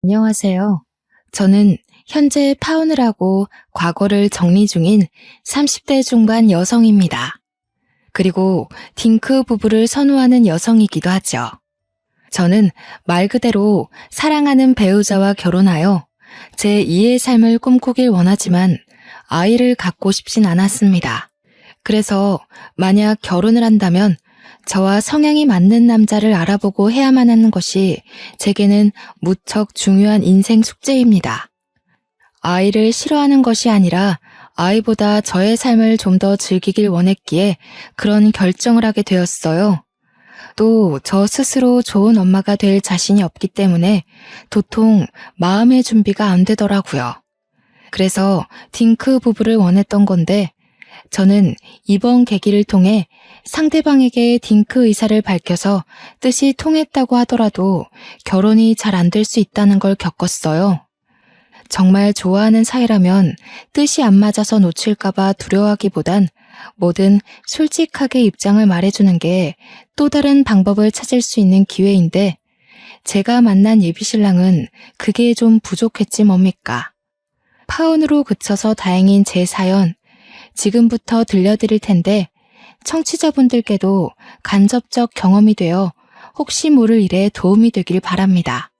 안녕하세요. 저는 현재 파혼을 하고 과거를 정리 중인 30대 중반 여성입니다. 그리고 딩크 부부를 선호하는 여성이기도 하죠. 저는 말 그대로 사랑하는 배우자와 결혼하여 제 2의 삶을 꿈꾸길 원하지만 아이를 갖고 싶진 않았습니다. 그래서 만약 결혼을 한다면 저와 성향이 맞는 남자를 알아보고 해야만 하는 것이 제게는 무척 중요한 인생 숙제입니다. 아이를 싫어하는 것이 아니라 아이보다 저의 삶을 좀 더 즐기길 원했기에 그런 결정을 하게 되었어요. 또 저 스스로 좋은 엄마가 될 자신이 없기 때문에 도통 마음의 준비가 안 되더라고요. 그래서 딩크 부부를 원했던 건데 저는 이번 계기를 통해 상대방에게 딩크 의사를 밝혀서 뜻이 통했다고 하더라도 결혼이 잘 안 될 수 있다는 걸 겪었어요. 정말 좋아하는 사이라면 뜻이 안 맞아서 놓칠까봐 두려워하기보단 뭐든 솔직하게 입장을 말해주는 게 또 다른 방법을 찾을 수 있는 기회인데 제가 만난 예비신랑은 그게 좀 부족했지 뭡니까? 파혼으로 그쳐서 다행인 제 사연, 지금부터 들려드릴 텐데 청취자분들께도 간접적 경험이 되어 혹시 모를 일에 도움이 되길 바랍니다.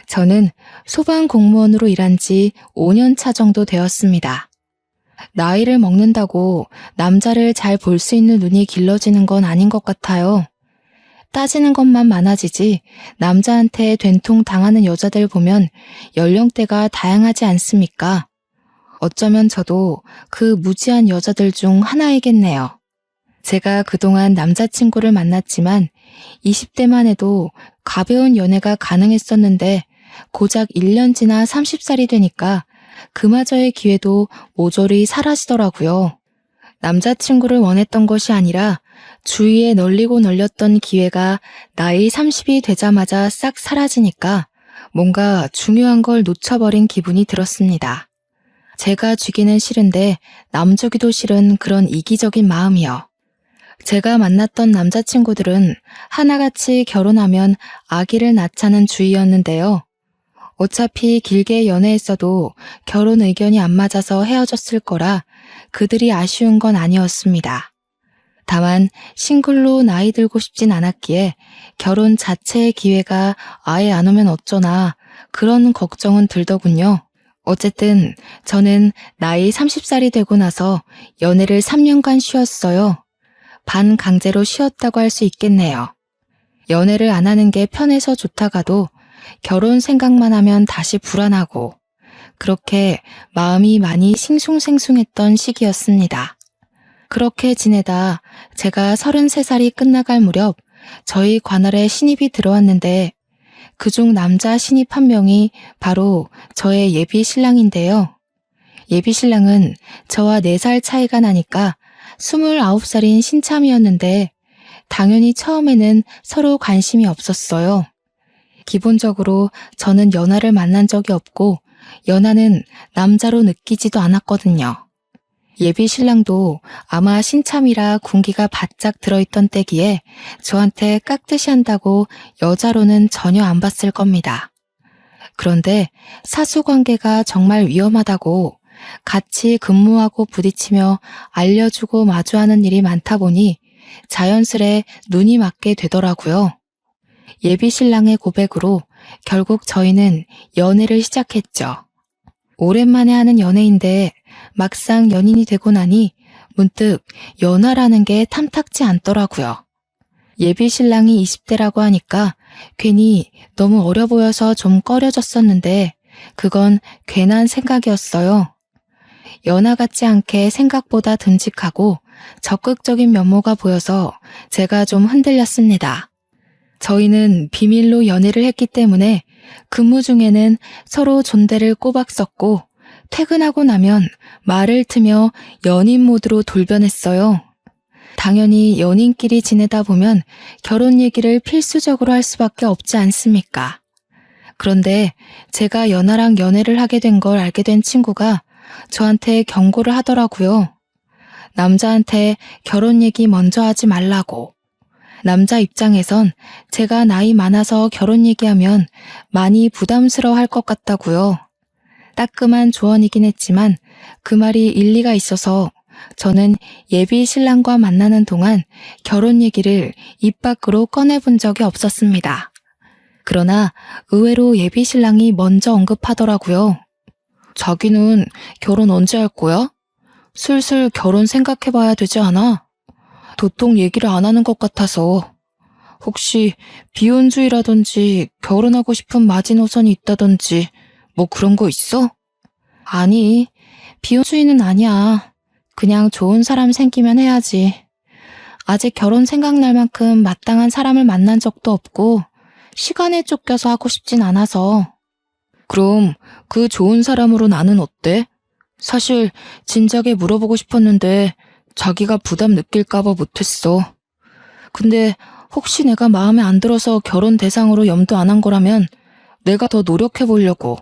저는 소방공무원으로 일한 지 5년 차 정도 되었습니다. 나이를 먹는다고 남자를 잘 볼 수 있는 눈이 길러지는 건 아닌 것 같아요. 따지는 것만 많아지지 남자한테 된통 당하는 여자들 보면 연령대가 다양하지 않습니까? 어쩌면 저도 그 무지한 여자들 중 하나이겠네요. 제가 그동안 남자친구를 만났지만 20대만 해도 가벼운 연애가 가능했었는데 고작 1년 지나 30살이 되니까 그마저의 기회도 모조리 사라지더라고요. 남자친구를 원했던 것이 아니라 주위에 널리고 널렸던 기회가 나이 30이 되자마자 싹 사라지니까 뭔가 중요한 걸 놓쳐버린 기분이 들었습니다. 제가 쥐기는 싫은데 남주기도 싫은 그런 이기적인 마음이요. 제가 만났던 남자친구들은 하나같이 결혼하면 아기를 낳자는 주의였는데요. 어차피 길게 연애했어도 결혼 의견이 안 맞아서 헤어졌을 거라 그들이 아쉬운 건 아니었습니다. 다만 싱글로 나이 들고 싶진 않았기에 결혼 자체의 기회가 아예 안 오면 어쩌나 그런 걱정은 들더군요. 어쨌든 저는 나이 30살이 되고 나서 연애를 3년간 쉬었어요. 반강제로 쉬었다고 할 수 있겠네요. 연애를 안 하는 게 편해서 좋다가도 결혼 생각만 하면 다시 불안하고 그렇게 마음이 많이 싱숭생숭했던 시기였습니다. 그렇게 지내다 제가 33살이 끝나갈 무렵 저희 관할에 신입이 들어왔는데 그중 남자 신입 한 명이 바로 저의 예비 신랑인데요. 예비 신랑은 저와 4살 차이가 나니까 29살인 신참이었는데 당연히 처음에는 서로 관심이 없었어요. 기본적으로 저는 연하를 만난 적이 없고 연하는 남자로 느끼지도 않았거든요. 예비 신랑도 아마 신참이라 군기가 바짝 들어있던 때기에 저한테 깍듯이 한다고 여자로는 전혀 안 봤을 겁니다. 그런데 사수관계가 정말 위험하다고 같이 근무하고 부딪히며 알려주고 마주하는 일이 많다 보니 자연스레 눈이 맞게 되더라고요. 예비 신랑의 고백으로 결국 저희는 연애를 시작했죠. 오랜만에 하는 연애인데 막상 연인이 되고 나니 문득 연하라는 게 탐탁지 않더라고요. 예비 신랑이 20대라고 하니까 괜히 너무 어려 보여서 좀 꺼려졌었는데 그건 괜한 생각이었어요. 연하 같지 않게 생각보다 듬직하고 적극적인 면모가 보여서 제가 좀 흔들렸습니다. 저희는 비밀로 연애를 했기 때문에 근무 중에는 서로 존대를 꼬박 썼고 퇴근하고 나면 말을 트며 연인 모드로 돌변했어요. 당연히 연인끼리 지내다 보면 결혼 얘기를 필수적으로 할 수밖에 없지 않습니까? 그런데 제가 연하랑 연애를 하게 된 걸 알게 된 친구가 저한테 경고를 하더라고요. 남자한테 결혼 얘기 먼저 하지 말라고. 남자 입장에선 제가 나이 많아서 결혼 얘기하면 많이 부담스러워 할 것 같다고요. 따끔한 조언이긴 했지만 그 말이 일리가 있어서 저는 예비 신랑과 만나는 동안 결혼 얘기를 입 밖으로 꺼내본 적이 없었습니다. 그러나 의외로 예비 신랑이 먼저 언급하더라고요. 자기는 결혼 언제 할 거야? 슬슬 결혼 생각해봐야 되지 않아? 도통 얘기를 안 하는 것 같아서. 혹시 비혼주의라든지 결혼하고 싶은 마지노선이 있다든지 뭐 그런 거 있어? 아니, 비혼주의는 아니야. 그냥 좋은 사람 생기면 해야지. 아직 결혼 생각날 만큼 마땅한 사람을 만난 적도 없고 시간에 쫓겨서 하고 싶진 않아서. 그럼 그 좋은 사람으로 나는 어때? 사실 진작에 물어보고 싶었는데 자기가 부담 느낄까봐 못했어. 근데 혹시 내가 마음에 안 들어서 결혼 대상으로 염두 안 한 거라면 내가 더 노력해 보려고.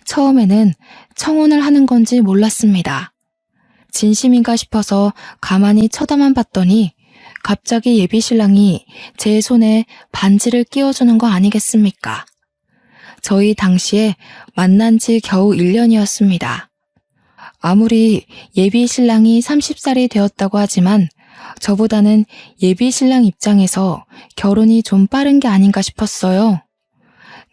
처음에는 청혼을 하는 건지 몰랐습니다. 진심인가 싶어서 가만히 쳐다만 봤더니 갑자기 예비 신랑이 제 손에 반지를 끼워주는 거 아니겠습니까? 저희 당시에 만난 지 겨우 1년이었습니다. 아무리 예비 신랑이 30살이 되었다고 하지만 저보다는 예비 신랑 입장에서 결혼이 좀 빠른 게 아닌가 싶었어요.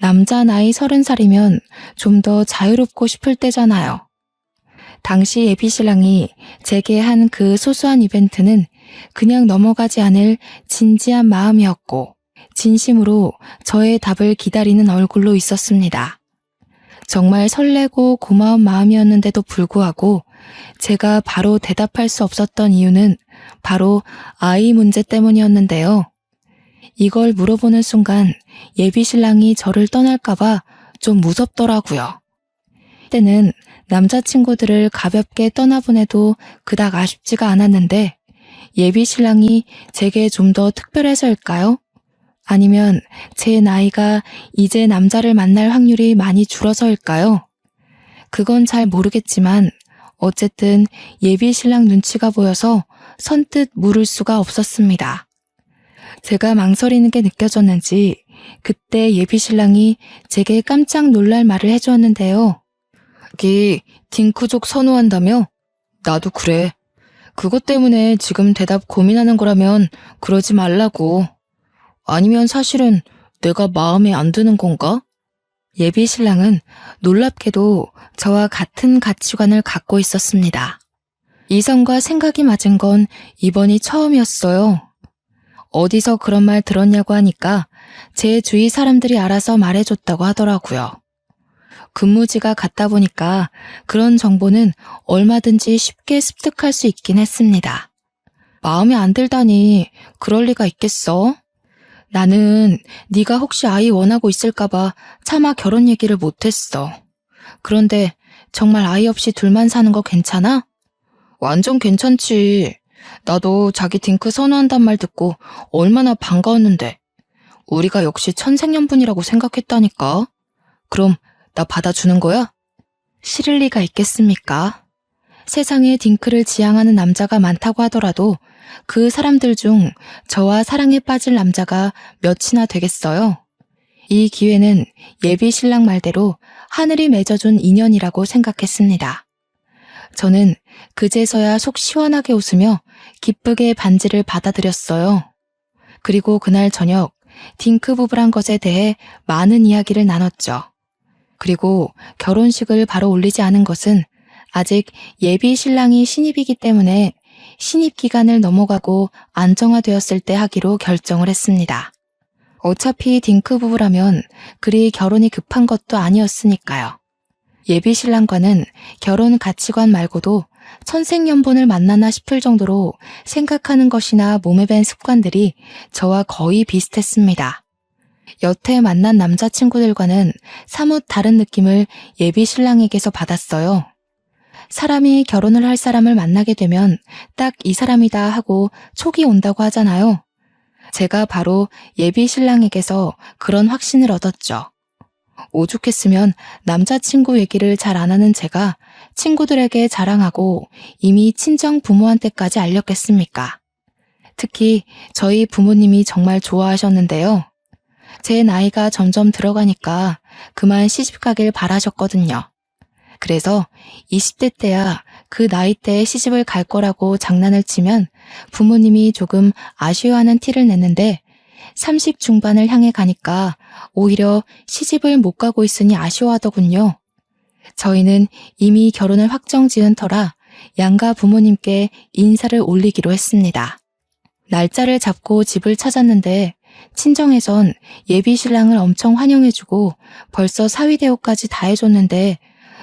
남자 나이 30살이면 좀 더 자유롭고 싶을 때잖아요. 당시 예비 신랑이 제게 한 그 소소한 이벤트는 그냥 넘어가지 않을 진지한 마음이었고 진심으로 저의 답을 기다리는 얼굴로 있었습니다. 정말 설레고 고마운 마음이었는데도 불구하고 제가 바로 대답할 수 없었던 이유는 바로 아이 문제 때문이었는데요. 이걸 물어보는 순간 예비 신랑이 저를 떠날까봐 좀 무섭더라고요. 때는 남자친구들을 가볍게 떠나보내도 그닥 아쉽지가 않았는데 예비 신랑이 제게 좀 더 특별해서일까요? 아니면 제 나이가 이제 남자를 만날 확률이 많이 줄어서일까요? 그건 잘 모르겠지만 어쨌든 예비 신랑 눈치가 보여서 선뜻 물을 수가 없었습니다. 제가 망설이는 게 느껴졌는지 그때 예비 신랑이 제게 깜짝 놀랄 말을 해주었는데요. 자기 딩크족 선호한다며? 나도 그래. 그것 때문에 지금 대답 고민하는 거라면 그러지 말라고. 아니면 사실은 내가 마음에 안 드는 건가? 예비 신랑은 놀랍게도 저와 같은 가치관을 갖고 있었습니다. 이성과 생각이 맞은 건 이번이 처음이었어요. 어디서 그런 말 들었냐고 하니까 제 주위 사람들이 알아서 말해줬다고 하더라고요. 근무지가 같다 보니까 그런 정보는 얼마든지 쉽게 습득할 수 있긴 했습니다. 마음에 안 들다니 그럴 리가 있겠어? 나는 네가 혹시 아이 원하고 있을까봐 차마 결혼 얘기를 못했어. 그런데 정말 아이 없이 둘만 사는 거 괜찮아? 완전 괜찮지. 나도 자기 딩크 선호한단 말 듣고 얼마나 반가웠는데. 우리가 역시 천생연분이라고 생각했다니까. 그럼 나 받아주는 거야? 싫을 리가 있겠습니까? 세상에 딩크를 지향하는 남자가 많다고 하더라도 그 사람들 중 저와 사랑에 빠질 남자가 몇이나 되겠어요? 이 기회는 예비 신랑 말대로 하늘이 맺어준 인연이라고 생각했습니다. 저는 그제서야 속 시원하게 웃으며 기쁘게 반지를 받아들였어요. 그리고 그날 저녁 딩크 부부란 것에 대해 많은 이야기를 나눴죠. 그리고 결혼식을 바로 올리지 않은 것은 아직 예비 신랑이 신입이기 때문에 신입 기간을 넘어가고 안정화되었을 때 하기로 결정을 했습니다. 어차피 딩크 부부라면 그리 결혼이 급한 것도 아니었으니까요. 예비 신랑과는 결혼 가치관 말고도 천생연분을 만나나 싶을 정도로 생각하는 것이나 몸에 밴 습관들이 저와 거의 비슷했습니다. 여태 만난 남자친구들과는 사뭇 다른 느낌을 예비 신랑에게서 받았어요. 사람이 결혼을 할 사람을 만나게 되면 딱 이 사람이다 하고 촉이 온다고 하잖아요. 제가 바로 예비 신랑에게서 그런 확신을 얻었죠. 오죽했으면 남자친구 얘기를 잘 안 하는 제가 친구들에게 자랑하고 이미 친정 부모한테까지 알렸겠습니까? 특히 저희 부모님이 정말 좋아하셨는데요. 제 나이가 점점 들어가니까 그만 시집가길 바라셨거든요. 그래서 20대 때야 그 나이 때에 시집을 갈 거라고 장난을 치면 부모님이 조금 아쉬워하는 티를 냈는데 30 중반을 향해 가니까 오히려 시집을 못 가고 있으니 아쉬워하더군요. 저희는 이미 결혼을 확정 지은 터라 양가 부모님께 인사를 올리기로 했습니다. 날짜를 잡고 집을 찾았는데 친정에선 예비 신랑을 엄청 환영해주고 벌써 사위대우까지 다 해줬는데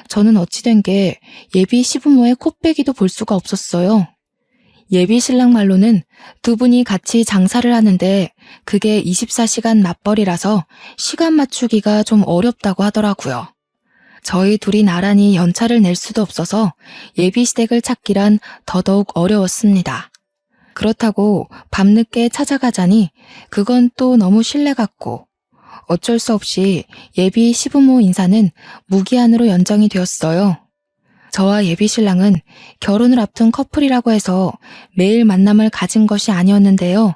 저는 어찌된 게 예비 시부모의 코빼기도 볼 수가 없었어요. 예비 신랑 말로는 두 분이 같이 장사를 하는데 그게 24시간 맞벌이라서 시간 맞추기가 좀 어렵다고 하더라고요. 저희 둘이 나란히 연차를 낼 수도 없어서 예비 시댁을 찾기란 더더욱 어려웠습니다. 그렇다고 밤늦게 찾아가자니 그건 또 너무 신뢰 같고 어쩔 수 없이 예비 시부모 인사는 무기한으로 연장이 되었어요. 저와 예비 신랑은 결혼을 앞둔 커플이라고 해서 매일 만남을 가진 것이 아니었는데요.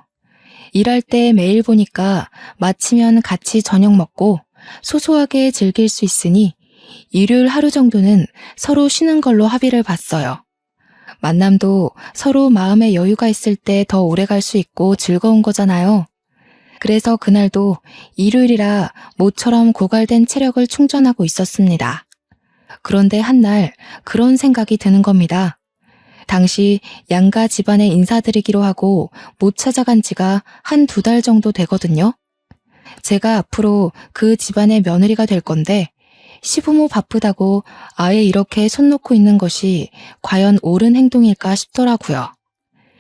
일할 때 매일 보니까 마치면 같이 저녁 먹고 소소하게 즐길 수 있으니 일요일 하루 정도는 서로 쉬는 걸로 합의를 봤어요. 만남도 서로 마음의 여유가 있을 때 더 오래 갈 수 있고 즐거운 거잖아요. 그래서 그날도 일요일이라 모처럼 고갈된 체력을 충전하고 있었습니다. 그런데 한날 그런 생각이 드는 겁니다. 당시 양가 집안에 인사드리기로 하고 못 찾아간 지가 한두 달 정도 되거든요. 제가 앞으로 그 집안의 며느리가 될 건데 시부모 바쁘다고 아예 이렇게 손 놓고 있는 것이 과연 옳은 행동일까 싶더라고요.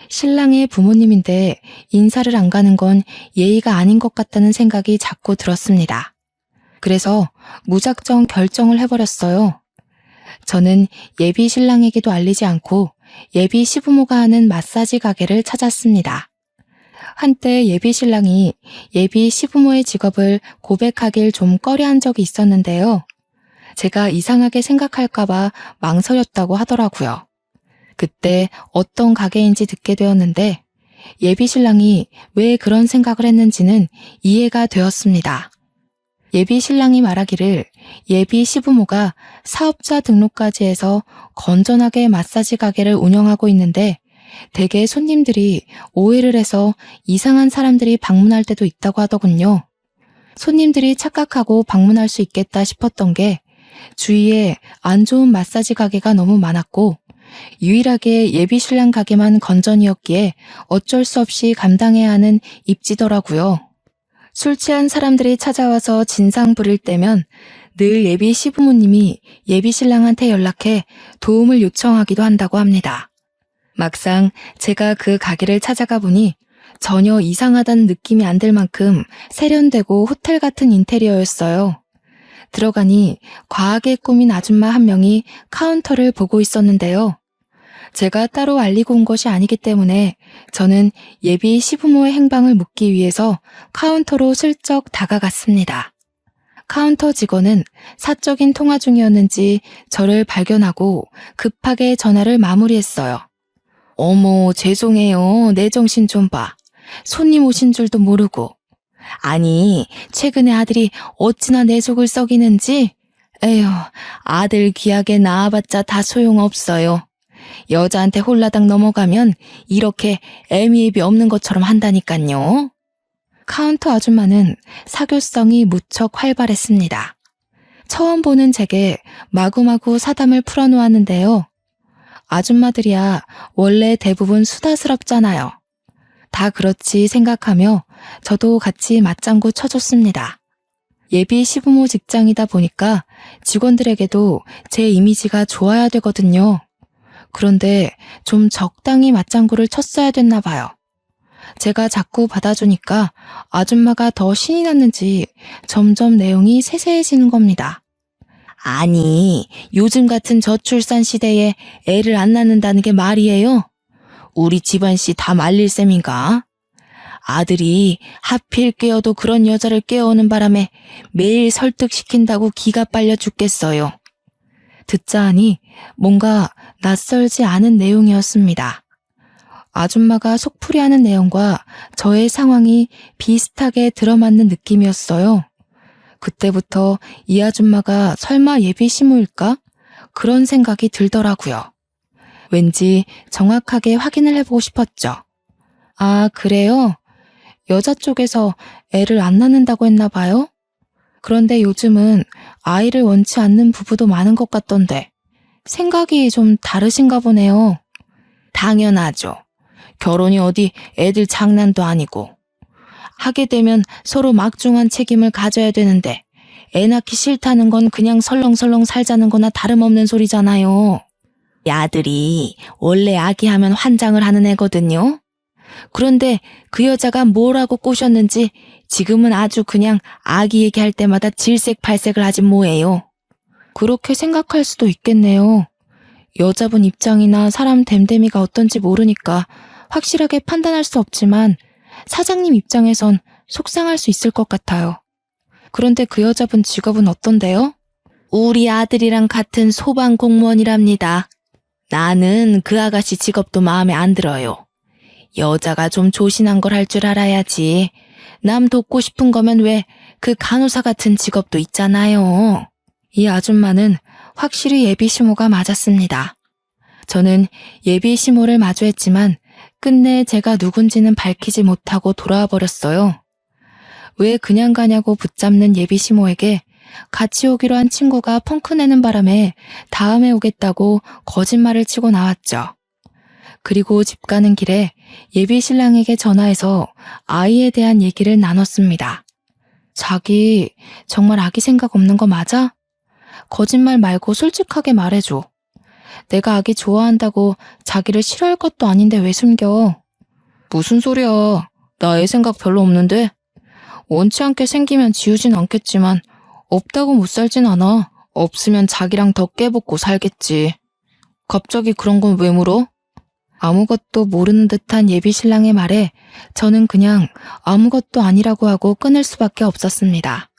신랑의 부모님인데 인사를 안 가는 건 예의가 아닌 것 같다는 생각이 자꾸 들었습니다. 그래서 무작정 결정을 해버렸어요. 저는 예비 신랑에게도 알리지 않고 예비 시부모가 하는 마사지 가게를 찾았습니다. 한때 예비 신랑이 예비 시부모의 직업을 고백하길 좀 꺼려한 적이 있었는데요. 제가 이상하게 생각할까봐 망설였다고 하더라고요. 그때 어떤 가게인지 듣게 되었는데 예비 신랑이 왜 그런 생각을 했는지는 이해가 되었습니다. 예비 신랑이 말하기를 예비 시부모가 사업자 등록까지 해서 건전하게 마사지 가게를 운영하고 있는데 대개 손님들이 오해를 해서 이상한 사람들이 방문할 때도 있다고 하더군요. 손님들이 착각하고 방문할 수 있겠다 싶었던 게 주위에 안 좋은 마사지 가게가 너무 많았고 유일하게 예비 신랑 가게만 건전이었기에 어쩔 수 없이 감당해야 하는 입지더라고요. 술 취한 사람들이 찾아와서 진상 부릴 때면 늘 예비 시부모님이 예비 신랑한테 연락해 도움을 요청하기도 한다고 합니다. 막상 제가 그 가게를 찾아가 보니 전혀 이상하다는 느낌이 안 들 만큼 세련되고 호텔 같은 인테리어였어요. 들어가니 과하게 꾸민 아줌마 한 명이 카운터를 보고 있었는데요. 제가 따로 알리고 온 것이 아니기 때문에 저는 예비 시부모의 행방을 묻기 위해서 카운터로 슬쩍 다가갔습니다. 카운터 직원은 사적인 통화 중이었는지 저를 발견하고 급하게 전화를 마무리했어요. 어머, 죄송해요. 내 정신 좀 봐. 손님 오신 줄도 모르고. 아니, 최근에 아들이 어찌나 내 속을 썩이는지. 에휴, 아들 귀하게 낳아봤자 다 소용없어요. 여자한테 홀라당 넘어가면 이렇게 애미애비 없는 것처럼 한다니깐요. 카운터 아줌마는 사교성이 무척 활발했습니다. 처음 보는 제게 마구마구 사담을 풀어놓았는데요. 아줌마들이야 원래 대부분 수다스럽잖아요. 다 그렇지 생각하며 저도 같이 맞장구 쳐줬습니다. 예비 시부모 직장이다 보니까 직원들에게도 제 이미지가 좋아야 되거든요. 그런데 좀 적당히 맞장구를 쳤어야 됐나 봐요. 제가 자꾸 받아주니까 아줌마가 더 신이 났는지 점점 내용이 세세해지는 겁니다. 아니, 요즘 같은 저출산 시대에 애를 안 낳는다는 게 말이에요? 우리 집안씨 다 말릴 셈인가? 아들이 하필 깨어도 그런 여자를 깨워오는 바람에 매일 설득시킨다고 기가 빨려 죽겠어요. 듣자 하니 뭔가 낯설지 않은 내용이었습니다. 아줌마가 속풀이하는 내용과 저의 상황이 비슷하게 들어맞는 느낌이었어요. 그때부터 이 아줌마가 설마 예비 시모일까? 그런 생각이 들더라고요. 왠지 정확하게 확인을 해보고 싶었죠. 아, 그래요? 여자 쪽에서 애를 안 낳는다고 했나 봐요? 그런데 요즘은 아이를 원치 않는 부부도 많은 것 같던데 생각이 좀 다르신가 보네요. 당연하죠. 결혼이 어디 애들 장난도 아니고. 하게 되면 서로 막중한 책임을 가져야 되는데 애 낳기 싫다는 건 그냥 설렁설렁 살자는 거나 다름없는 소리잖아요. 이 아들이 원래 아기 하면 환장을 하는 애거든요. 그런데 그 여자가 뭐라고 꼬셨는지 지금은 아주 그냥 아기 얘기할 때마다 질색팔색을 하진 뭐예요. 그렇게 생각할 수도 있겠네요. 여자분 입장이나 사람 됨됨이가 어떤지 모르니까 확실하게 판단할 수 없지만 사장님 입장에선 속상할 수 있을 것 같아요. 그런데 그 여자분 직업은 어떤데요? 우리 아들이랑 같은 소방 공무원이랍니다. 나는 그 아가씨 직업도 마음에 안 들어요. 여자가 좀 조신한 걸 할 줄 알아야지. 남 돕고 싶은 거면 왜 그 간호사 같은 직업도 있잖아요. 이 아줌마는 확실히 예비 시모가 맞았습니다. 저는 예비 시모를 마주했지만 끝내 제가 누군지는 밝히지 못하고 돌아와 버렸어요. 왜 그냥 가냐고 붙잡는 예비 시모에게 같이 오기로 한 친구가 펑크 내는 바람에 다음에 오겠다고 거짓말을 치고 나왔죠. 그리고 집 가는 길에 예비 신랑에게 전화해서 아이에 대한 얘기를 나눴습니다. 자기 정말 아기 생각 없는 거 맞아? 거짓말 말고 솔직하게 말해줘. 내가 아기 좋아한다고 자기를 싫어할 것도 아닌데 왜 숨겨? 무슨 소리야. 나 애 생각 별로 없는데? 원치 않게 생기면 지우진 않겠지만 없다고 못 살진 않아. 없으면 자기랑 더 깨붙고 살겠지. 갑자기 그런 건 왜 물어? 아무것도 모르는 듯한 예비 신랑의 말에 저는 그냥 아무것도 아니라고 하고 끊을 수밖에 없었습니다.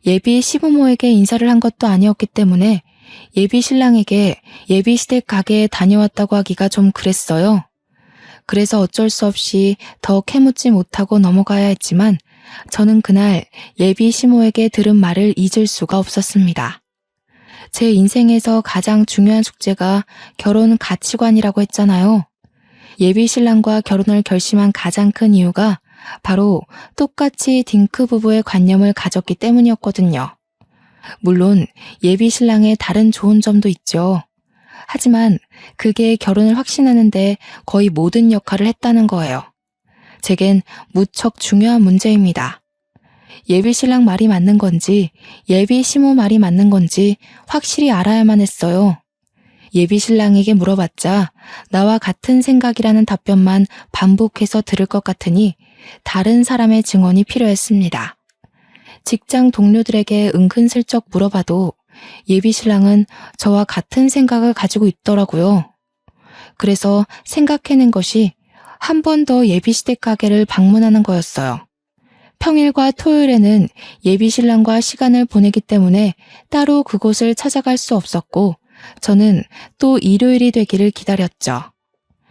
예비 시부모에게 인사를 한 것도 아니었기 때문에 예비 신랑에게 예비 시댁 가게에 다녀왔다고 하기가 좀 그랬어요. 그래서 어쩔 수 없이 더 캐묻지 못하고 넘어가야 했지만 저는 그날 예비 시모에게 들은 말을 잊을 수가 없었습니다. 제 인생에서 가장 중요한 숙제가 결혼 가치관이라고 했잖아요. 예비 신랑과 결혼을 결심한 가장 큰 이유가 바로 똑같이 딩크 부부의 관념을 가졌기 때문이었거든요. 물론 예비 신랑의 다른 좋은 점도 있죠. 하지만 그게 결혼을 확신하는데 거의 모든 역할을 했다는 거예요. 제겐 무척 중요한 문제입니다. 예비 신랑 말이 맞는 건지 예비 시모 말이 맞는 건지 확실히 알아야만 했어요. 예비 신랑에게 물어봤자 나와 같은 생각이라는 답변만 반복해서 들을 것 같으니 다른 사람의 증언이 필요했습니다. 직장 동료들에게 은근슬쩍 물어봐도 예비 신랑은 저와 같은 생각을 가지고 있더라고요. 그래서 생각해낸 것이 한 번 더 예비 시댁 가게를 방문하는 거였어요. 평일과 토요일에는 예비 신랑과 시간을 보내기 때문에 따로 그곳을 찾아갈 수 없었고 저는 또 일요일이 되기를 기다렸죠.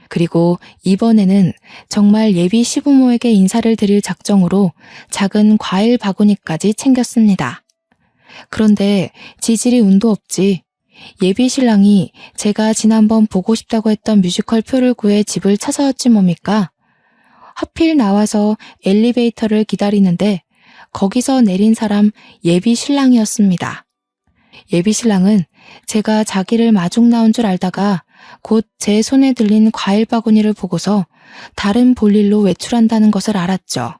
그리고 이번에는 정말 예비 시부모에게 인사를 드릴 작정으로 작은 과일 바구니까지 챙겼습니다. 그런데 지질이 운도 없지. 예비 신랑이 제가 지난번 보고 싶다고 했던 뮤지컬 표를 구해 집을 찾아왔지 뭡니까? 하필 나와서 엘리베이터를 기다리는데 거기서 내린 사람 예비 신랑이었습니다. 예비 신랑은 제가 자기를 마중 나온 줄 알다가 곧 제 손에 들린 과일 바구니를 보고서 다른 볼일로 외출한다는 것을 알았죠.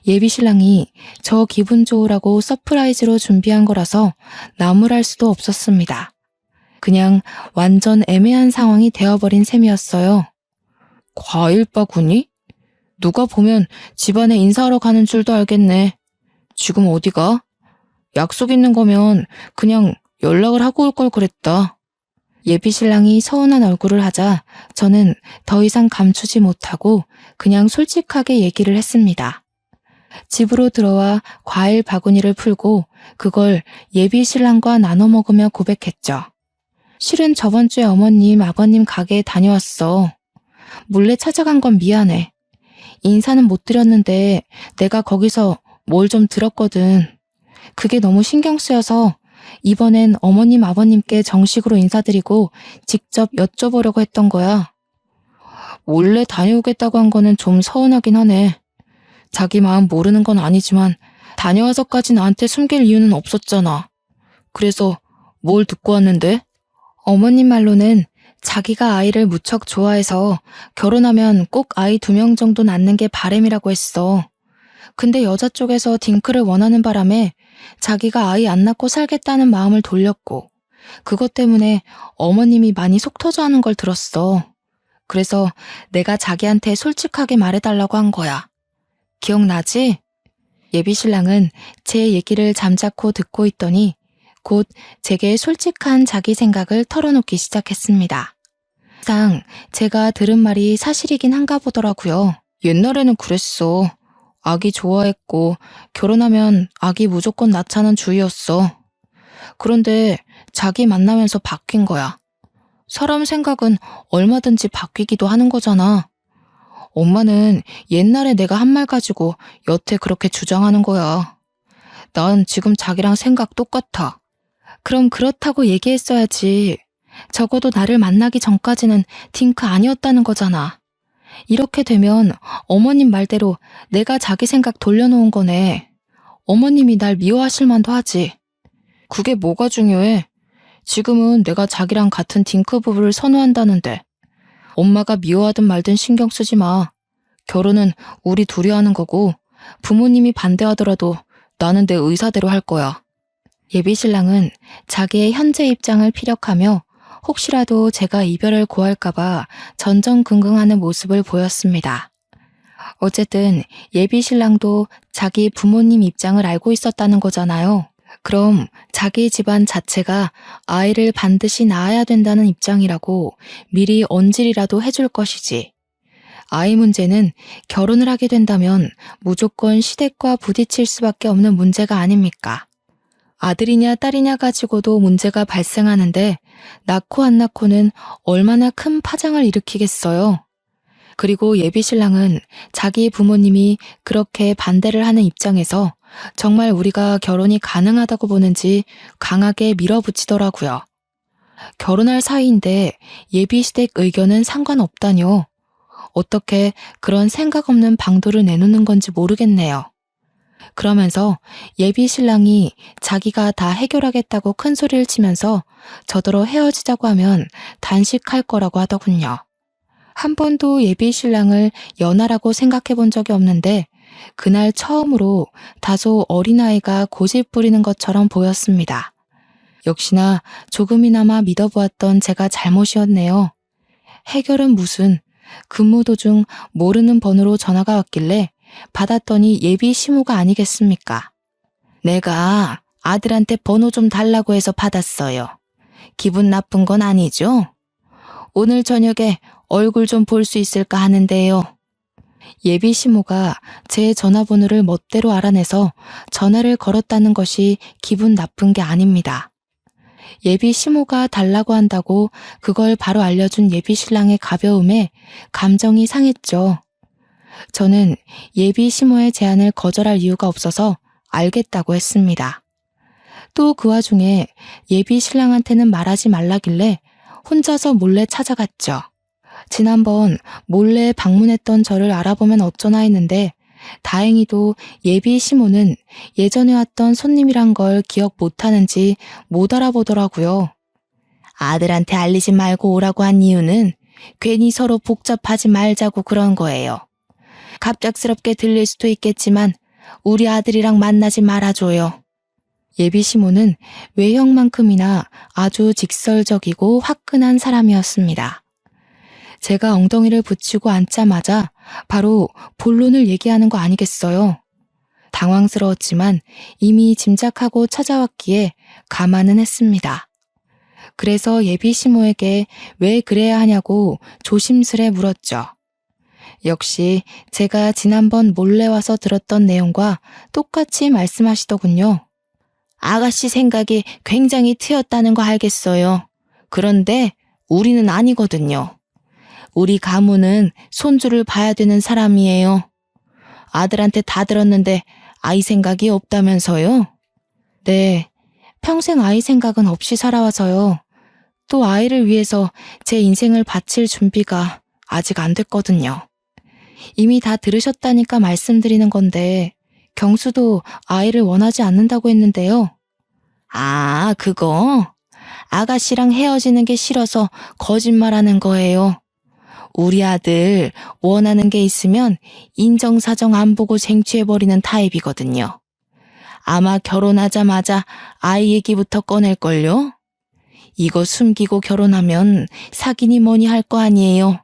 예비 신랑이 저 기분 좋으라고 서프라이즈로 준비한 거라서 나무랄 수도 없었습니다. 그냥 완전 애매한 상황이 되어버린 셈이었어요. 과일 바구니? 누가 보면 집안에 인사하러 가는 줄도 알겠네. 지금 어디가? 약속 있는 거면 그냥 연락을 하고 올 걸 그랬다. 예비 신랑이 서운한 얼굴을 하자 저는 더 이상 감추지 못하고 그냥 솔직하게 얘기를 했습니다. 집으로 들어와 과일 바구니를 풀고 그걸 예비 신랑과 나눠 먹으며 고백했죠. 실은 저번 주에 어머님, 아버님 가게에 다녀왔어. 몰래 찾아간 건 미안해. 인사는 못 드렸는데 내가 거기서 뭘 좀 들었거든. 그게 너무 신경 쓰여서 이번엔 어머님 아버님께 정식으로 인사드리고 직접 여쭤보려고 했던 거야. 몰래 다녀오겠다고 한 거는 좀 서운하긴 하네. 자기 마음 모르는 건 아니지만 다녀와서까지 나한테 숨길 이유는 없었잖아. 그래서 뭘 듣고 왔는데? 어머님 말로는 자기가 아이를 무척 좋아해서 결혼하면 꼭 아이 2명 정도 낳는 게 바람이라고 했어. 근데 여자 쪽에서 딩크를 원하는 바람에 자기가 아이 안 낳고 살겠다는 마음을 돌렸고, 그것 때문에 어머님이 많이 속 터져 하는 걸 들었어. 그래서 내가 자기한테 솔직하게 말해달라고 한 거야. 기억나지? 예비신랑은 제 얘기를 잠자코 듣고 있더니 곧 제게 솔직한 자기 생각을 털어놓기 시작했습니다. 항상 제가 들은 말이 사실이긴 한가 보더라고요. 옛날에는 그랬어. 아기 좋아했고 결혼하면 아기 무조건 낳자는 주의였어. 그런데 자기 만나면서 바뀐 거야. 사람 생각은 얼마든지 바뀌기도 하는 거잖아. 엄마는 옛날에 내가 한 말 가지고 여태 그렇게 주장하는 거야. 난 지금 자기랑 생각 똑같아. 그럼 그렇다고 얘기했어야지. 적어도 나를 만나기 전까지는 딩크 아니었다는 거잖아. 이렇게 되면 어머님 말대로 내가 자기 생각 돌려놓은 거네. 어머님이 날 미워하실 만도 하지. 그게 뭐가 중요해? 지금은 내가 자기랑 같은 딩크 부부를 선호한다는데. 엄마가 미워하든 말든 신경 쓰지 마. 결혼은 우리 둘이 하는 거고 부모님이 반대하더라도 나는 내 의사대로 할 거야. 예비신랑은 자기의 현재 입장을 피력하며 혹시라도 제가 이별을 고할까봐 전전긍긍하는 모습을 보였습니다. 어쨌든 예비신랑도 자기 부모님 입장을 알고 있었다는 거잖아요. 그럼 자기 집안 자체가 아이를 반드시 낳아야 된다는 입장이라고 미리 언질이라도 해줄 것이지. 아이 문제는 결혼을 하게 된다면 무조건 시댁과 부딪힐 수밖에 없는 문제가 아닙니까? 아들이냐 딸이냐 가지고도 문제가 발생하는데 낳고 안 낳고는 얼마나 큰 파장을 일으키겠어요. 그리고 예비신랑은 자기 부모님이 그렇게 반대를 하는 입장에서 정말 우리가 결혼이 가능하다고 보는지 강하게 밀어붙이더라고요. 결혼할 사이인데 예비시댁 의견은 상관없다뇨. 어떻게 그런 생각 없는 방도를 내놓는 건지 모르겠네요. 그러면서 예비신랑이 자기가 다 해결하겠다고 큰 소리를 치면서 저더러 헤어지자고 하면 단식할 거라고 하더군요. 한 번도 예비신랑을 연하라고 생각해 본 적이 없는데 그날 처음으로 다소 어린아이가 고집 부리는 것처럼 보였습니다. 역시나 조금이나마 믿어보았던 제가 잘못이었네요. 해결은 무슨, 근무 도중 모르는 번호로 전화가 왔길래 받았더니 예비 시모가 아니겠습니까? 내가 아들한테 번호 좀 달라고 해서 받았어요. 기분 나쁜 건 아니죠? 오늘 저녁에 얼굴 좀 볼 수 있을까 하는데요. 예비 시모가 제 전화번호를 멋대로 알아내서 전화를 걸었다는 것이 기분 나쁜 게 아닙니다. 예비 시모가 달라고 한다고 그걸 바로 알려준 예비 신랑의 가벼움에 감정이 상했죠. 저는 예비 시모의 제안을 거절할 이유가 없어서 알겠다고 했습니다. 또 그 와중에 예비 신랑한테는 말하지 말라길래 혼자서 몰래 찾아갔죠. 지난번 몰래 방문했던 저를 알아보면 어쩌나 했는데 다행히도 예비 시모는 예전에 왔던 손님이란 걸 기억 못하는지 못 알아보더라고요. 아들한테 알리지 말고 오라고 한 이유는 괜히 서로 복잡하지 말자고 그런 거예요. 갑작스럽게 들릴 수도 있겠지만 우리 아들이랑 만나지 말아줘요. 예비 시모는 외형만큼이나 아주 직설적이고 화끈한 사람이었습니다. 제가 엉덩이를 붙이고 앉자마자 바로 본론을 얘기하는 거 아니겠어요? 당황스러웠지만 이미 짐작하고 찾아왔기에 감안은 했습니다. 그래서 예비 시모에게 왜 그래야 하냐고 조심스레 물었죠. 역시 제가 지난번 몰래 와서 들었던 내용과 똑같이 말씀하시더군요. 아가씨 생각이 굉장히 트였다는 거 알겠어요. 그런데 우리는 아니거든요. 우리 가문은 손주를 봐야 되는 사람이에요. 아들한테 다 들었는데 아이 생각이 없다면서요? 네, 평생 아이 생각은 없이 살아와서요. 또 아이를 위해서 제 인생을 바칠 준비가 아직 안 됐거든요. 이미 다 들으셨다니까 말씀드리는 건데 경수도 아이를 원하지 않는다고 했는데요. 아, 그거? 아가씨랑 헤어지는 게 싫어서 거짓말하는 거예요. 우리 아들 원하는 게 있으면 인정사정 안 보고 쟁취해버리는 타입이거든요. 아마 결혼하자마자 아이 얘기부터 꺼낼걸요? 이거 숨기고 결혼하면 사귀니 뭐니 할 거 아니에요.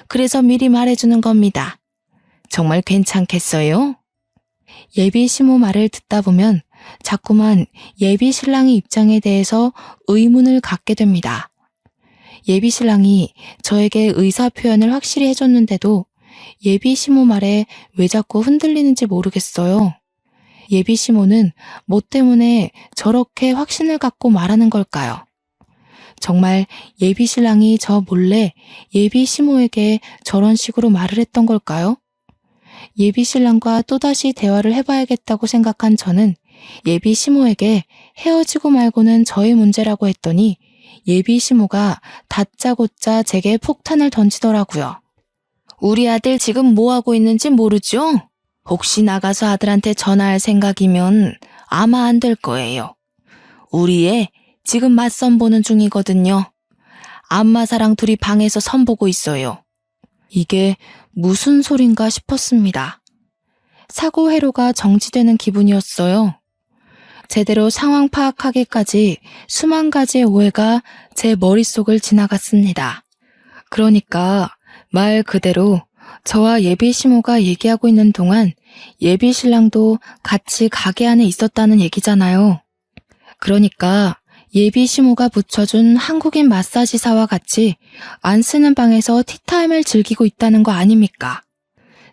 그래서 미리 말해주는 겁니다. 정말 괜찮겠어요? 예비 시모 말을 듣다 보면 자꾸만 예비 신랑의 입장에 대해서 의문을 갖게 됩니다. 예비 신랑이 저에게 의사 표현을 확실히 해줬는데도 예비 시모 말에 왜 자꾸 흔들리는지 모르겠어요. 예비 시모는 뭐 때문에 저렇게 확신을 갖고 말하는 걸까요? 정말 예비 신랑이 저 몰래 예비 시모에게 저런 식으로 말을 했던 걸까요? 예비 신랑과 또다시 대화를 해봐야겠다고 생각한 저는 예비 시모에게 헤어지고 말고는 저의 문제라고 했더니 예비 시모가 다짜고짜 제게 폭탄을 던지더라고요. 우리 아들 지금 뭐 하고 있는지 모르죠? 혹시 나가서 아들한테 전화할 생각이면 아마 안 될 거예요. 우리 애 지금 맞선 보는 중이거든요. 안마사랑 둘이 방에서 선 보고 있어요. 이게 무슨 소린가 싶었습니다. 사고 회로가 정지되는 기분이었어요. 제대로 상황 파악하기까지 수만 가지의 오해가 제 머릿속을 지나갔습니다. 그러니까 말 그대로 저와 예비 시모가 얘기하고 있는 동안 예비 신랑도 같이 가게 안에 있었다는 얘기잖아요. 그러니까 예비 시모가 붙여준 한국인 마사지사와 같이 안 쓰는 방에서 티타임을 즐기고 있다는 거 아닙니까?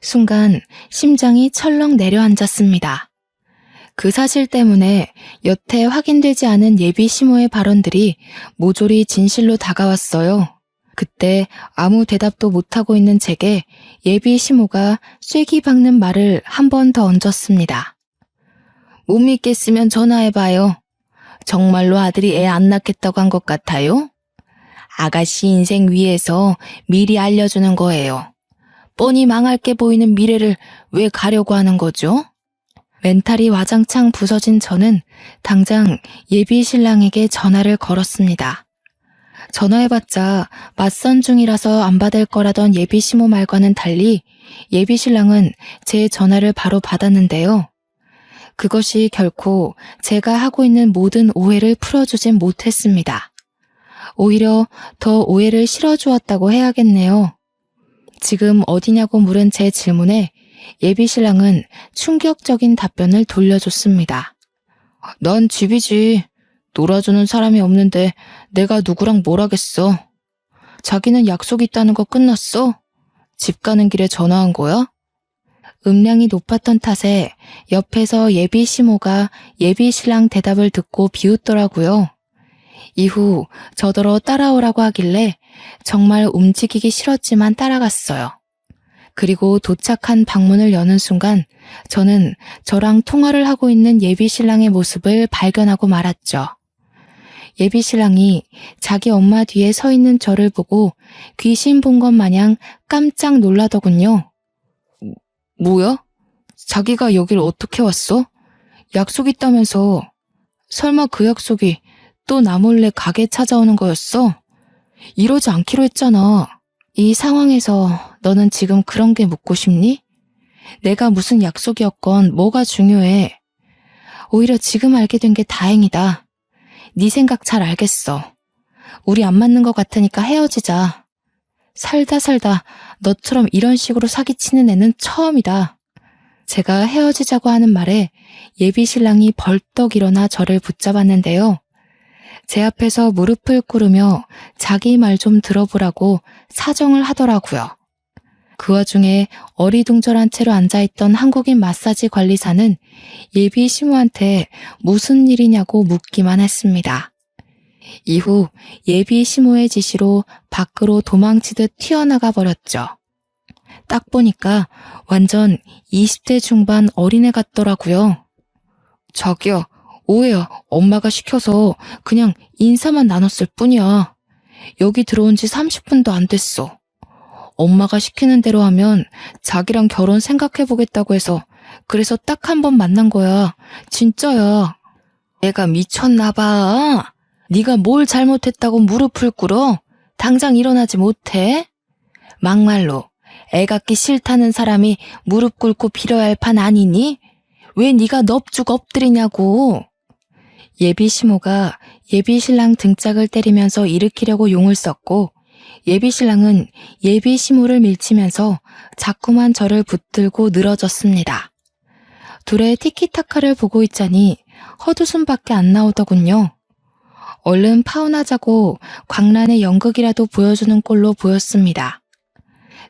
순간 심장이 철렁 내려앉았습니다. 그 사실 때문에 여태 확인되지 않은 예비 시모의 발언들이 모조리 진실로 다가왔어요. 그때 아무 대답도 못하고 있는 제게 예비 시모가 쐐기 박는 말을 한 번 더 얹었습니다. 못 믿겠으면 전화해봐요. 정말로 아들이 애 안 낳겠다고 한 것 같아요? 아가씨 인생 위해서 미리 알려주는 거예요. 뻔히 망할 게 보이는 미래를 왜 가려고 하는 거죠? 멘탈이 와장창 부서진 저는 당장 예비 신랑에게 전화를 걸었습니다. 전화해봤자 맞선 중이라서 안 받을 거라던 예비 시모 말과는 달리 예비 신랑은 제 전화를 바로 받았는데요. 그것이 결코 제가 하고 있는 모든 오해를 풀어주진 못했습니다. 오히려 더 오해를 실어주었다고 해야겠네요. 지금 어디냐고 물은 제 질문에 예비 신랑은 충격적인 답변을 돌려줬습니다. 난 집이지. 놀아주는 사람이 없는데 내가 누구랑 뭘 하겠어. 자기는 약속 있다는 거 끝났어? 집 가는 길에 전화한 거야? 음량이 높았던 탓에 옆에서 예비 시모가 예비 신랑 대답을 듣고 비웃더라고요. 이후 저더러 따라오라고 하길래 정말 움직이기 싫었지만 따라갔어요. 그리고 도착한 방문을 여는 순간 저는 저랑 통화를 하고 있는 예비 신랑의 모습을 발견하고 말았죠. 예비 신랑이 자기 엄마 뒤에 서 있는 저를 보고 귀신 본 것 마냥 깜짝 놀라더군요. 뭐야? 자기가 여길 어떻게 왔어? 약속 있다면서. 설마 그 약속이 또 나 몰래 가게 찾아오는 거였어? 이러지 않기로 했잖아. 이 상황에서 너는 지금 그런 게 묻고 싶니? 내가 무슨 약속이었건 뭐가 중요해. 오히려 지금 알게 된 게 다행이다. 네 생각 잘 알겠어. 우리 안 맞는 것 같으니까 헤어지자. 살다 너처럼 이런 식으로 사기치는 애는 처음이다. 제가 헤어지자고 하는 말에 예비 신랑이 벌떡 일어나 저를 붙잡았는데요. 제 앞에서 무릎을 꿇으며 자기 말 좀 들어보라고 사정을 하더라고요. 그 와중에 어리둥절한 채로 앉아있던 한국인 마사지 관리사는 예비 시모한테 무슨 일이냐고 묻기만 했습니다. 이후 예비 시모의 지시로 밖으로 도망치듯 튀어나가 버렸죠. 딱 보니까 완전 20대 중반 어린애 같더라고요. 자기야, 오해야. 엄마가 시켜서 그냥 인사만 나눴을 뿐이야. 여기 들어온 지 30분도 안 됐어. 엄마가 시키는 대로 하면 자기랑 결혼 생각해보겠다고 해서 그래서 딱 한 번 만난 거야. 진짜야. 내가 미쳤나 봐. 네가 뭘 잘못했다고 무릎을 꿇어? 당장 일어나지 못해? 막말로 애 갖기 싫다는 사람이 무릎 꿇고 빌어야 할 판 아니니? 왜 네가 넙죽 엎드리냐고. 예비 시모가 예비 신랑 등짝을 때리면서 일으키려고 용을 썼고 예비 신랑은 예비 시모를 밀치면서 자꾸만 저를 붙들고 늘어졌습니다. 둘의 티키타카를 보고 있자니 헛웃음밖에 안 나오더군요. 얼른 파혼하자고 광란의 연극이라도 보여주는 꼴로 보였습니다.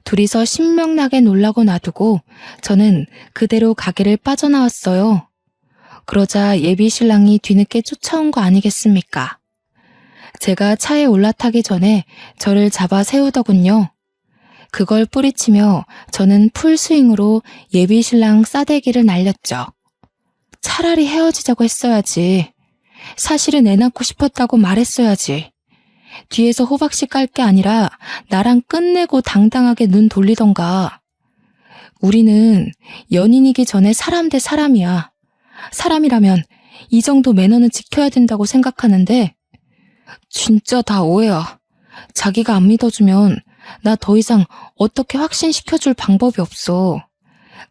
둘이서 신명나게 놀라고 놔두고 저는 그대로 가게를 빠져나왔어요. 그러자 예비 신랑이 뒤늦게 쫓아온 거 아니겠습니까? 제가 차에 올라타기 전에 저를 잡아 세우더군요. 그걸 뿌리치며 저는 풀스윙으로 예비 신랑 싸대기를 날렸죠. 차라리 헤어지자고 했어야지. 사실은 애 낳고 싶었다고 말했어야지. 뒤에서 호박씨 깔 게 아니라 나랑 끝내고 당당하게 눈 돌리던가. 우리는 연인이기 전에 사람 대 사람이야. 사람이라면 이 정도 매너는 지켜야 된다고 생각하는데 진짜 다 오해야. 자기가 안 믿어주면 나 더 이상 어떻게 확신시켜줄 방법이 없어.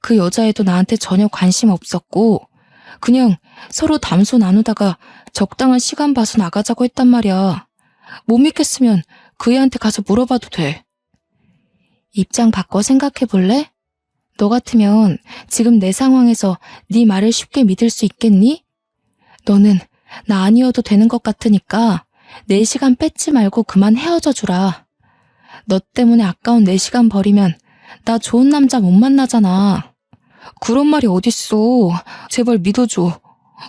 그 여자애도 나한테 전혀 관심 없었고 그냥 서로 담소 나누다가 적당한 시간 봐서 나가자고 했단 말이야. 못 믿겠으면 그 애한테 가서 물어봐도 돼. 입장 바꿔 생각해 볼래? 너 같으면 지금 내 상황에서 네 말을 쉽게 믿을 수 있겠니? 너는 나 아니어도 되는 것 같으니까 내 시간 뺏지 말고 그만 헤어져 주라. 너 때문에 아까운 내 시간 버리면 나 좋은 남자 못 만나잖아. 그런 말이 어딨어. 제발 믿어줘.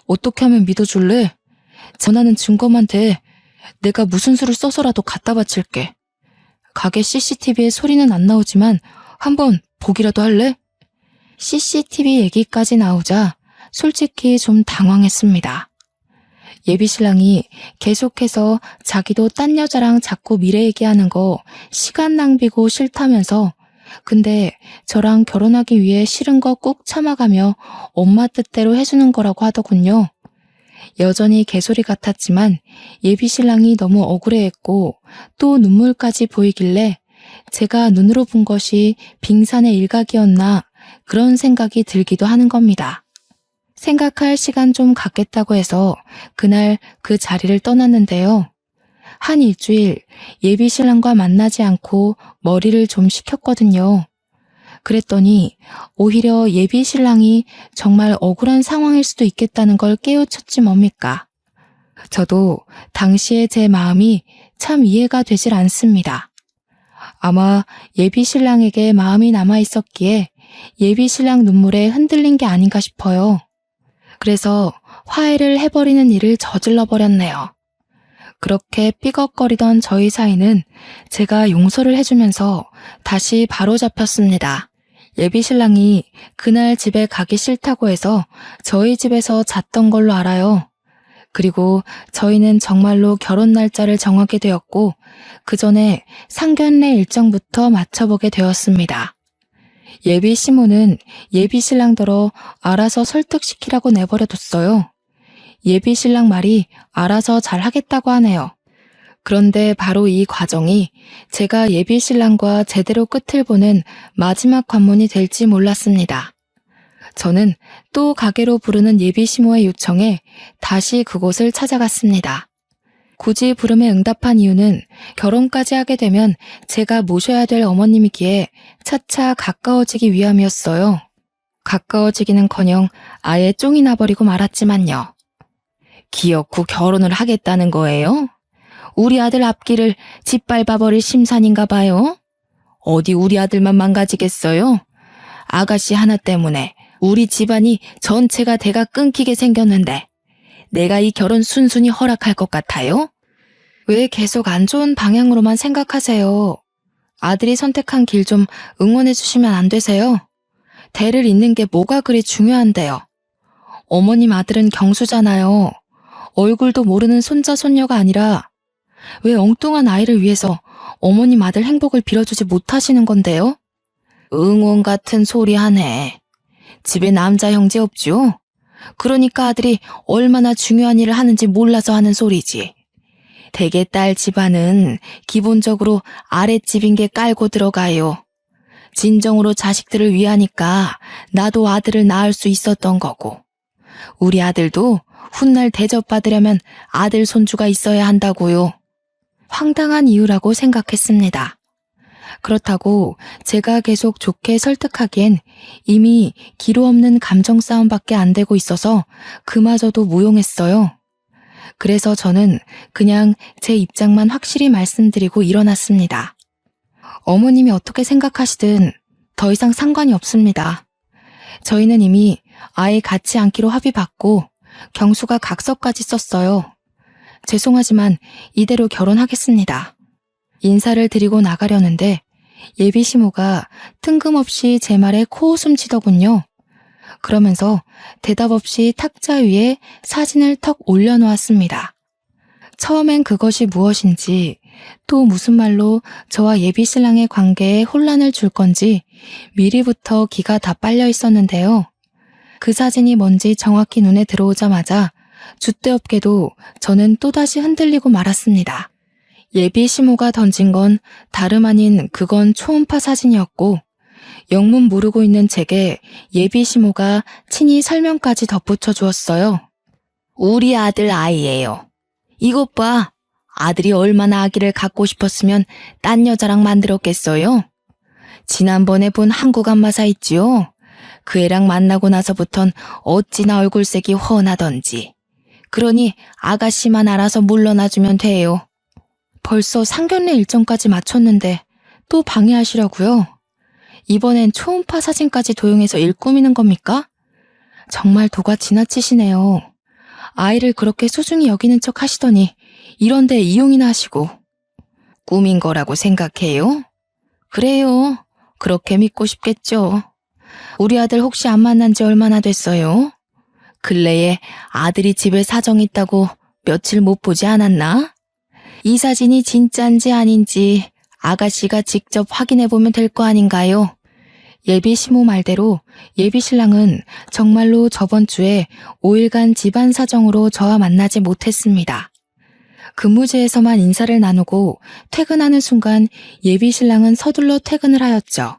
어떻게 하면 믿어줄래? 전화는 증거만 돼. 내가 무슨 수를 써서라도 갖다 바칠게. 가게 CCTV에 소리는 안 나오지만 한번 보기라도 할래? CCTV 얘기까지 나오자 솔직히 좀 당황했습니다. 예비 신랑이 계속해서 자기도 딴 여자랑 자꾸 미래 얘기하는 거 시간 낭비고 싫다면서 근데 저랑 결혼하기 위해 싫은 거 꾹 참아가며 엄마 뜻대로 해주는 거라고 하더군요. 여전히 개소리 같았지만 예비 신랑이 너무 억울해했고 또 눈물까지 보이길래 제가 눈으로 본 것이 빙산의 일각이었나 그런 생각이 들기도 하는 겁니다. 생각할 시간 좀 갖겠다고 해서 그날 그 자리를 떠났는데요. 한 일주일 예비 신랑과 만나지 않고 머리를 좀 식혔거든요. 그랬더니 오히려 예비 신랑이 정말 억울한 상황일 수도 있겠다는 걸 깨우쳤지 뭡니까. 저도 당시에 제 마음이 참 이해가 되질 않습니다. 아마 예비 신랑에게 마음이 남아 있었기에 예비 신랑 눈물에 흔들린 게 아닌가 싶어요. 그래서 화해를 해버리는 일을 저질러 버렸네요. 그렇게 삐걱거리던 저희 사이는 제가 용서를 해주면서 다시 바로잡혔습니다. 예비 신랑이 그날 집에 가기 싫다고 해서 저희 집에서 잤던 걸로 알아요. 그리고 저희는 정말로 결혼 날짜를 정하게 되었고 그 전에 상견례 일정부터 맞춰보게 되었습니다. 예비 시모는 예비 신랑더러 알아서 설득시키라고 내버려뒀어요. 예비 신랑 말이 알아서 잘 하겠다고 하네요. 그런데 바로 이 과정이 제가 예비 신랑과 제대로 끝을 보는 마지막 관문이 될지 몰랐습니다. 저는 또 가게로 부르는 예비 시모의 요청에 다시 그곳을 찾아갔습니다. 굳이 부름에 응답한 이유는 결혼까지 하게 되면 제가 모셔야 될 어머님이기에 차차 가까워지기 위함이었어요. 가까워지기는커녕 아예 쫑이 나버리고 말았지만요. 기어코 결혼을 하겠다는 거예요? 우리 아들 앞길을 짓밟아버릴 심산인가 봐요? 어디 우리 아들만 망가지겠어요? 아가씨 하나 때문에 우리 집안이 전체가 대가 끊기게 생겼는데 내가 이 결혼 순순히 허락할 것 같아요? 왜 계속 안 좋은 방향으로만 생각하세요? 아들이 선택한 길 좀 응원해 주시면 안 되세요? 대를 잇는 게 뭐가 그리 중요한데요. 어머님 아들은 경수잖아요. 얼굴도 모르는 손자 손녀가 아니라 왜 엉뚱한 아이를 위해서 어머님 아들 행복을 빌어주지 못하시는 건데요? 응원 같은 소리 하네. 집에 남자 형제 없죠? 그러니까 아들이 얼마나 중요한 일을 하는지 몰라서 하는 소리지. 대개 딸 집안은 기본적으로 아랫집인 게 깔고 들어가요. 진정으로 자식들을 위하니까 나도 아들을 낳을 수 있었던 거고. 우리 아들도 훗날 대접받으려면 아들 손주가 있어야 한다고요. 황당한 이유라고 생각했습니다. 그렇다고 제가 계속 좋게 설득하기엔 이미 기로 없는 감정 싸움밖에 안 되고 있어서 그마저도 무용했어요. 그래서 저는 그냥 제 입장만 확실히 말씀드리고 일어났습니다. 어머님이 어떻게 생각하시든 더 이상 상관이 없습니다. 저희는 이미 아예 같이 않기로 합의받고 경수가 각서까지 썼어요. 죄송하지만 이대로 결혼하겠습니다. 인사를 드리고 나가려는데 예비 시모가 뜬금없이 제 말에 코웃음 치더군요. 그러면서 대답 없이 탁자 위에 사진을 턱 올려놓았습니다. 처음엔 그것이 무엇인지 또 무슨 말로 저와 예비 신랑의 관계에 혼란을 줄 건지 미리부터 기가 다 빨려 있었는데요. 그 사진이 뭔지 정확히 눈에 들어오자마자 줏대없게도 저는 또다시 흔들리고 말았습니다. 예비 시모가 던진 건 다름 아닌 그건 초음파 사진이었고 영문 모르고 있는 제게 예비 시모가 친히 설명까지 덧붙여 주었어요. 우리 아들 아이예요. 이것 봐. 아들이 얼마나 아기를 갖고 싶었으면 딴 여자랑 만들었겠어요? 지난번에 본 한국 안마사 있지요? 그 애랑 만나고 나서부턴 어찌나 얼굴색이 훤하던지. 그러니 아가씨만 알아서 물러나주면 돼요. 벌써 상견례 일정까지 마쳤는데 또 방해하시려고요? 이번엔 초음파 사진까지 도용해서 일 꾸미는 겁니까? 정말 도가 지나치시네요. 아이를 그렇게 소중히 여기는 척 하시더니 이런데 이용이나 하시고. 꾸민 거라고 생각해요? 그래요. 그렇게 믿고 싶겠죠. 우리 아들 혹시 안 만난 지 얼마나 됐어요? 근래에 아들이 집에 사정 있다고 며칠 못 보지 않았나? 이 사진이 진짠지 아닌지 아가씨가 직접 확인해보면 될 거 아닌가요? 예비 시모 말대로 예비 신랑은 정말로 저번 주에 5일간 집안 사정으로 저와 만나지 못했습니다. 근무지에서만 인사를 나누고 퇴근하는 순간 예비 신랑은 서둘러 퇴근을 하였죠.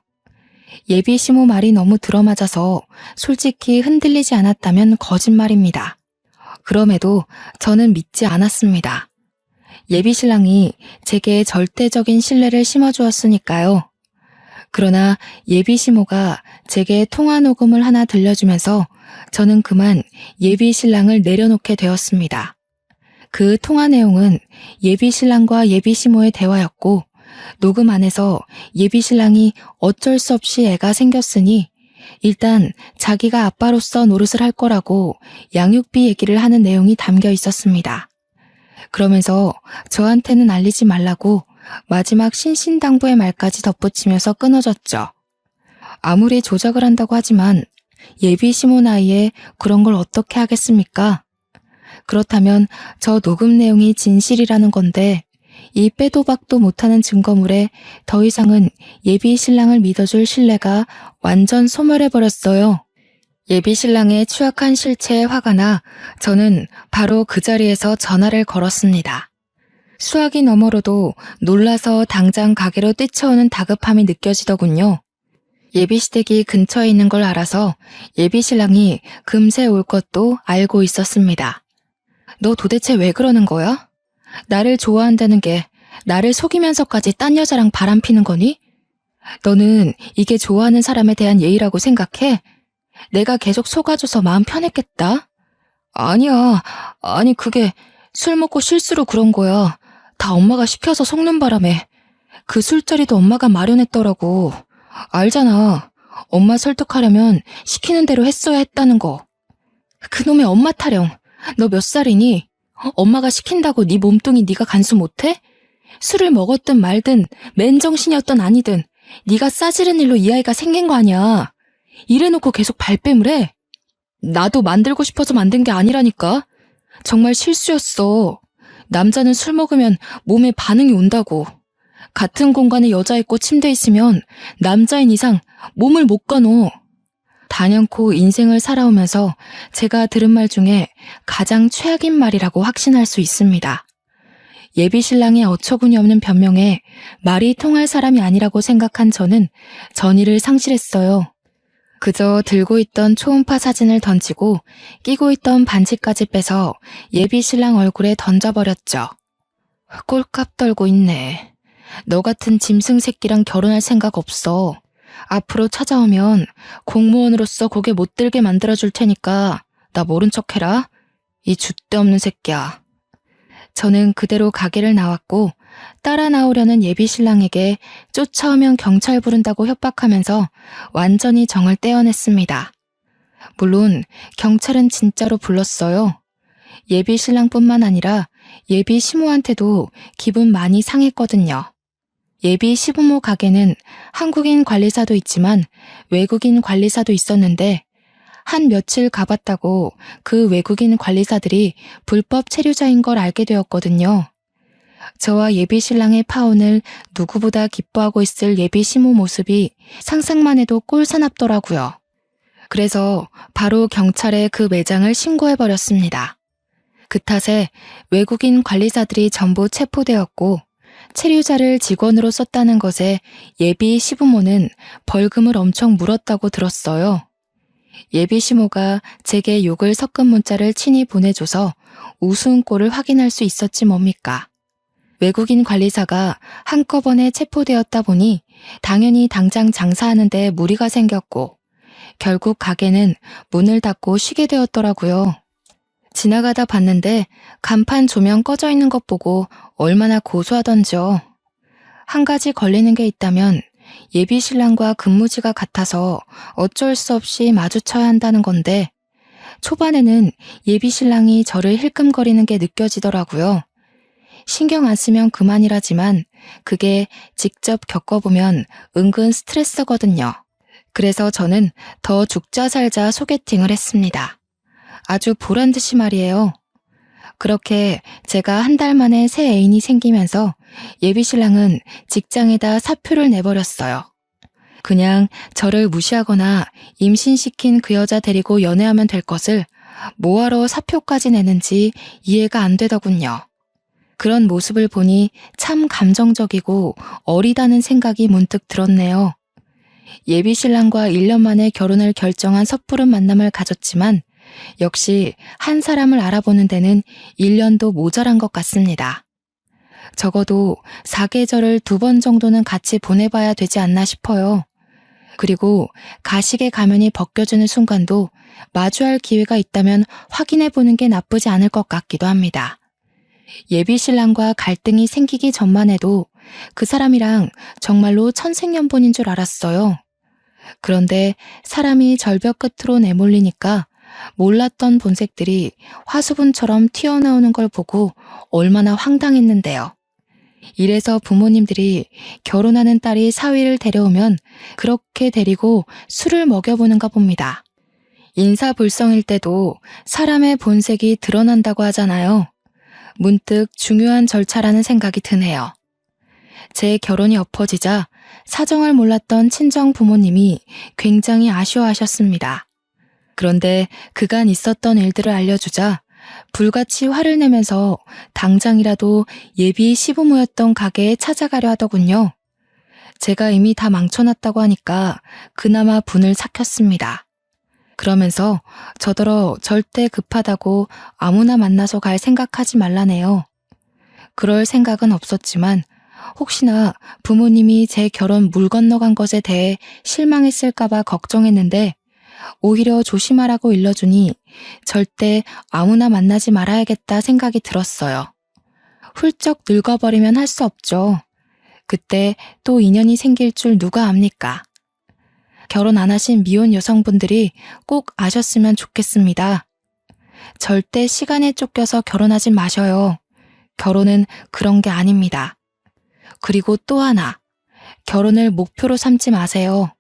예비 시모 말이 너무 들어맞아서 솔직히 흔들리지 않았다면 거짓말입니다. 그럼에도 저는 믿지 않았습니다. 예비 신랑이 제게 절대적인 신뢰를 심어주었으니까요. 그러나 예비 시모가 제게 통화 녹음을 하나 들려주면서 저는 그만 예비 신랑을 내려놓게 되었습니다. 그 통화 내용은 예비 신랑과 예비 시모의 대화였고 녹음 안에서 예비 신랑이 어쩔 수 없이 애가 생겼으니 일단 자기가 아빠로서 노릇을 할 거라고 양육비 얘기를 하는 내용이 담겨 있었습니다. 그러면서 저한테는 알리지 말라고 마지막 신신당부의 말까지 덧붙이면서 끊어졌죠. 아무리 조작을 한다고 하지만 예비 시모 나이에 그런 걸 어떻게 하겠습니까? 그렇다면 저 녹음 내용이 진실이라는 건데 이 빼도 박도 못하는 증거물에 더 이상은 예비 신랑을 믿어줄 신뢰가 완전 소멸해버렸어요. 예비 신랑의 추악한 실체에 화가 나 저는 바로 그 자리에서 전화를 걸었습니다. 수화기 너머로도 놀라서 당장 가게로 뛰쳐오는 다급함이 느껴지더군요. 예비 시댁이 근처에 있는 걸 알아서 예비 신랑이 금세 올 것도 알고 있었습니다. 너 도대체 왜 그러는 거야? 나를 좋아한다는 게 나를 속이면서까지 딴 여자랑 바람피는 거니? 너는 이게 좋아하는 사람에 대한 예의라고 생각해? 내가 계속 속아줘서 마음 편했겠다? 아니야. 아니 그게 술 먹고 실수로 그런 거야. 다 엄마가 시켜서 속는 바람에. 그 술자리도 엄마가 마련했더라고. 알잖아. 엄마 설득하려면 시키는 대로 했어야 했다는 거. 그놈의 엄마 타령. 너 몇 살이니? 엄마가 시킨다고 네 몸뚱이 네가 간수 못해? 술을 먹었든 말든 맨정신이었든 아니든 네가 싸지른 일로 이 아이가 생긴 거 아니야. 이래놓고 계속 발뺌을 해. 나도 만들고 싶어서 만든 게 아니라니까. 정말 실수였어. 남자는 술 먹으면 몸에 반응이 온다고. 같은 공간에 여자 있고 침대 있으면 남자인 이상 몸을 못 가너. 단연코 인생을 살아오면서 제가 들은 말 중에 가장 최악인 말이라고 확신할 수 있습니다. 예비 신랑의 어처구니 없는 변명에 말이 통할 사람이 아니라고 생각한 저는 전의를 상실했어요. 그저 들고 있던 초음파 사진을 던지고 끼고 있던 반지까지 빼서 예비 신랑 얼굴에 던져버렸죠. 꼴값 떨고 있네. 너 같은 짐승 새끼랑 결혼할 생각 없어. 앞으로 찾아오면 공무원으로서 고개 못 들게 만들어줄 테니까 나 모른 척해라. 이 줏대 없는 새끼야. 저는 그대로 가게를 나왔고 따라 나오려는 예비 신랑에게 쫓아오면 경찰 부른다고 협박하면서 완전히 정을 떼어냈습니다. 물론 경찰은 진짜로 불렀어요. 예비 신랑뿐만 아니라 예비 시모한테도 기분 많이 상했거든요. 예비 시부모 가게는 한국인 관리사도 있지만 외국인 관리사도 있었는데 한 며칠 가봤다고 그 외국인 관리사들이 불법 체류자인 걸 알게 되었거든요. 저와 예비 신랑의 파혼을 누구보다 기뻐하고 있을 예비 시모 모습이 상상만 해도 꼴사납더라고요. 그래서 바로 경찰에 그 매장을 신고해버렸습니다. 그 탓에 외국인 관리사들이 전부 체포되었고 체류자를 직원으로 썼다는 것에 예비 시부모는 벌금을 엄청 물었다고 들었어요. 예비 시모가 제게 욕을 섞은 문자를 친히 보내줘서 우스운 꼴을 확인할 수 있었지 뭡니까. 외국인 관리사가 한꺼번에 체포되었다 보니 당연히 당장 장사하는 데 무리가 생겼고 결국 가게는 문을 닫고 쉬게 되었더라고요. 지나가다 봤는데 간판 조명 꺼져 있는 것 보고 얼마나 고소하던지요. 한 가지 걸리는 게 있다면 예비 신랑과 근무지가 같아서 어쩔 수 없이 마주쳐야 한다는 건데 초반에는 예비 신랑이 저를 힐끔거리는 게 느껴지더라고요. 신경 안 쓰면 그만이라지만 그게 직접 겪어보면 은근 스트레스거든요. 그래서 저는 더 죽자 살자 소개팅을 했습니다. 아주 보란듯이 말이에요. 그렇게 제가 한 달 만에 새 애인이 생기면서 예비 신랑은 직장에다 사표를 내버렸어요. 그냥 저를 무시하거나 임신시킨 그 여자 데리고 연애하면 될 것을 뭐하러 사표까지 내는지 이해가 안 되더군요. 그런 모습을 보니 참 감정적이고 어리다는 생각이 문득 들었네요. 예비 신랑과 1년 만에 결혼을 결정한 섣부른 만남을 가졌지만 역시 한 사람을 알아보는 데는 1년도 모자란 것 같습니다. 적어도 사계절을 2번 정도는 같이 보내봐야 되지 않나 싶어요. 그리고 가식의 가면이 벗겨지는 순간도 마주할 기회가 있다면 확인해보는 게 나쁘지 않을 것 같기도 합니다. 예비 신랑과 갈등이 생기기 전만 해도 그 사람이랑 정말로 천생연분인 줄 알았어요. 그런데 사람이 절벽 끝으로 내몰리니까 몰랐던 본색들이 화수분처럼 튀어나오는 걸 보고 얼마나 황당했는데요. 이래서 부모님들이 결혼하는 딸이 사위를 데려오면 그렇게 데리고 술을 먹여보는가 봅니다. 인사불성일 때도 사람의 본색이 드러난다고 하잖아요. 문득 중요한 절차라는 생각이 드네요. 제 결혼이 엎어지자 사정을 몰랐던 친정 부모님이 굉장히 아쉬워하셨습니다. 그런데 그간 있었던 일들을 알려주자 불같이 화를 내면서 당장이라도 예비 시부모였던 가게에 찾아가려 하더군요. 제가 이미 다 망쳐놨다고 하니까 그나마 분을 삭혔습니다. 그러면서 저더러 절대 급하다고 아무나 만나서 갈 생각하지 말라네요. 그럴 생각은 없었지만 혹시나 부모님이 제 결혼 물 건너간 것에 대해 실망했을까봐 걱정했는데 오히려 조심하라고 일러주니 절대 아무나 만나지 말아야겠다 생각이 들었어요. 훌쩍 늙어버리면 할 수 없죠. 그때 또 인연이 생길 줄 누가 압니까? 결혼 안 하신 미혼 여성분들이 꼭 아셨으면 좋겠습니다. 절대 시간에 쫓겨서 결혼하지 마셔요. 결혼은 그런 게 아닙니다. 그리고 또 하나, 결혼을 목표로 삼지 마세요.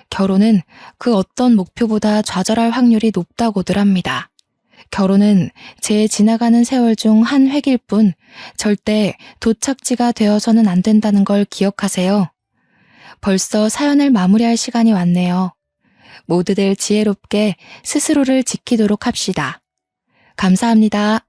결혼은 그 어떤 목표보다 좌절할 확률이 높다고들 합니다. 결혼은 제 지나가는 세월 중 한 획일 뿐 절대 도착지가 되어서는 안 된다는 걸 기억하세요. 벌써 사연을 마무리할 시간이 왔네요. 모두들 지혜롭게 스스로를 지키도록 합시다. 감사합니다.